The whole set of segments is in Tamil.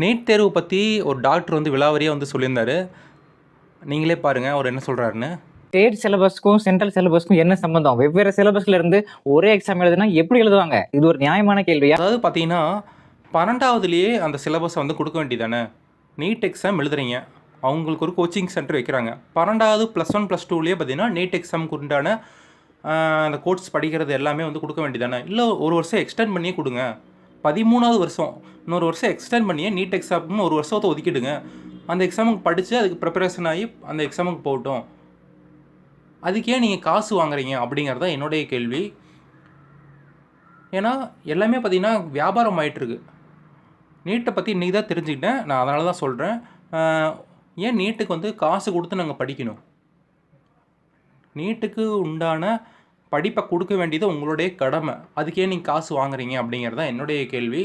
நீட் தேர்வு பற்றி ஒரு டாக்டர் வந்து விலாவரியாக வந்து சொல்லியிருந்தாரு. நீங்களே பாருங்கள் அவர் என்ன சொல்கிறாருன்னு. ஸ்டேட் சிலபஸ்க்கும் சென்ட்ரல் சிலபஸ்க்கும் என்ன சம்பந்தம்? வெவ்வேறு சிலபஸ்ல இருந்து ஒரே எக்ஸாம் எழுதுனா எப்படி எழுதுவாங்க? இது ஒரு நியாயமான கேள்வியா? அதாவது பார்த்தீங்கன்னா 12வதுலேயே அந்த சிலபஸை வந்து கொடுக்க வேண்டியதானே. நீட் எக்ஸாம் எழுதுறீங்க, அவங்களுக்கு ஒரு கோச்சிங் சென்டர் வைக்கிறாங்க. 12வது +1 +2லேயே பார்த்தீங்கன்னா நீட் எக்ஸாமுக்கு உண்டான அந்த கோர்ஸ் படிக்கிறது எல்லாமே வந்து கொடுக்க வேண்டியதானே. இல்லை ஒரு வருஷம் எக்ஸ்டெண்ட் பண்ணியே கொடுங்க. 13வது வருஷம் இன்னொரு வருஷம் எக்ஸ்டெண்ட் பண்ணியே நீட் எக்ஸாம்னு ஒரு வருஷத்தை ஒதுக்கிடுங்க. அந்த எக்ஸாமுக்கு படித்து அதுக்கு ப்ரிப்பரேஷன் ஆகி அந்த எக்ஸாமுக்கு போகட்டும். அதுக்கே நீங்கள் காசு வாங்குறீங்க அப்படிங்கிறது தான் என்னுடைய கேள்வி. ஏன்னா எல்லாமே பார்த்திங்கன்னா வியாபாரம் ஆகிட்டுருக்கு. நீட்டை பற்றி இன்றைக்கி தான் தெரிஞ்சுக்கிட்டேன். நான் அதனால தான் சொல்கிறேன். ஏன் நீட்டுக்கு வந்து காசு கொடுத்து நாங்கள் படிக்கணும்? நீட்டுக்கு உண்டான படிப்பை கொடுக்க வேண்டியது உங்களுடைய கடமை. அதுக்கே நீங்கள் காசு வாங்குறீங்க அப்படிங்கிறது தான் என்னுடைய கேள்வி.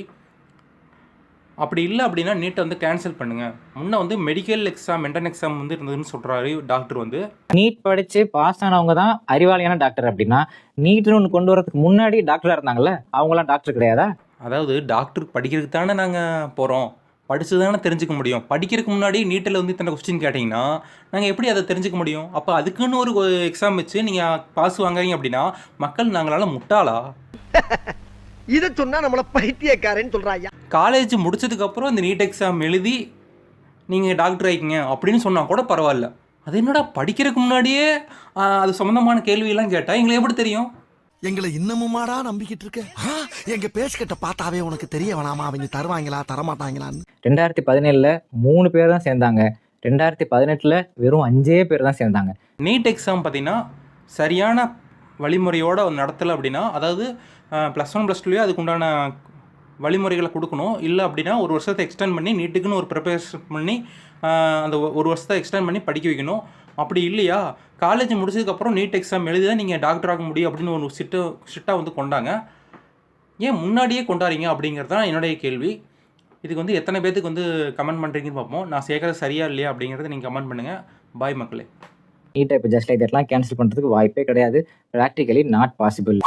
அப்படி இல்லை அப்படின்னா நீட்டை வந்து கேன்சல் பண்ணுங்கள். முன்னே வந்து மெடிக்கல் எக்ஸாம் என்ட்ரன்ஸ் எக்ஸாம் வந்து இருந்ததுன்னு சொல்கிறாரு டாக்டர் வந்து. நீட் படித்து பாஸ் ஆனவங்க தான் அறிவாளியான டாக்டர் அப்படின்னா, நீட்னு ஒன்று கொண்டு வரதுக்கு முன்னாடி டாக்டராக இருந்தாங்கல்ல, அவங்களாம் டாக்டர் கிடையாதா? அதாவது டாக்டர் படிக்கிறதுக்கு தானே நாங்கள் போகிறோம், படித்து தானே தெரிஞ்சுக்க முடியும். படிக்கிறதுக்கு முன்னாடி நீட்டில் வந்து இத்தனை கொஸ்டின் கேட்டிங்கன்னா நாங்கள் எப்படி அதை தெரிஞ்சுக்க முடியும்? அப்போ அதுக்குன்னு ஒரு எக்ஸாம் வச்சு நீங்கள் பாஸ் வாங்குறீங்க அப்படின்னா மக்கள் நாங்களால் முட்டாளா? இதை சொன்னா நம்மள பைத்தியக்காரன்னு சொல்றாங்க. காலேஜ் முடிச்சதுக்கப்புறம் இந்த நீட் எக்ஸாம் எழுதி நீங்கள் டாக்டர் ஆகிக்கிங்க அப்படின்னு சொன்னால் கூட பரவாயில்ல. அது என்னடா படிக்கிறதுக்கு முன்னாடியே அது சம்மந்தமான கேள்வியெல்லாம் கேட்டால் எங்களுக்கு எப்படி தெரியும்? எங்களை இன்னமுமாடா நம்பிக்கிட்டு இருக்க? எங்க பேசிக்கிட்ட பார்த்தாவே உனக்கு தெரிய வேணாமா அவங்க தருவாங்களா தரமாட்டாங்களான்னு? 2017ல் 3 பேர் தான் சேர்ந்தாங்க. 2018ல் வெறும் 5 பேர் தான் சேர்ந்தாங்க. நீட் எக்ஸாம் பார்த்தீங்கன்னா சரியான வழிமுறையோடு நடத்தலை அப்படின்னா, அதாவது +1 +2லேயே அதுக்கு உண்டான வழிமுறைகளை கொடுக்கணும். இல்லை அப்படின்னா ஒரு வருஷத்தை எக்ஸ்டெண்ட் பண்ணி நீட்டுக்குன்னு ஒரு ப்ரிப்பரேஷன் பண்ணி அந்த ஒரு வருஷத்தை எக்ஸ்டெண்ட் பண்ணி படிக்க வைக்கணும். அப்படி இல்லையா காலேஜ் முடிச்சதுக்கப்புறம் நீட் எக்ஸாம் எழுதி தான் நீங்கள் டாக்டர் ஆக முடியும் அப்படின்னு ஒரு ஸ்ட்ரிக்டாக வந்து கொண்டாங்க. ஏன் முன்னாடியே கொண்டாடுறீங்க அப்படிங்கிறது தான் என்னுடைய கேள்வி. இதுக்கு வந்து எத்தனை பேர்த்துக்கு வந்து கமெண்ட் பண்ணுறீங்கன்னு பார்ப்போம். நான் சேர்க்கறது சரியா இல்லையா அப்படிங்கிறத நீங்கள் கமெண்ட் பண்ணுங்கள். பாய் மக்களே. நீட்டை இப்போ ஜஸ்ட் லைக் தட்லாம் கேன்சல் பண்ணுறதுக்கு வாய்ப்பே கிடையாது. Practically not possible.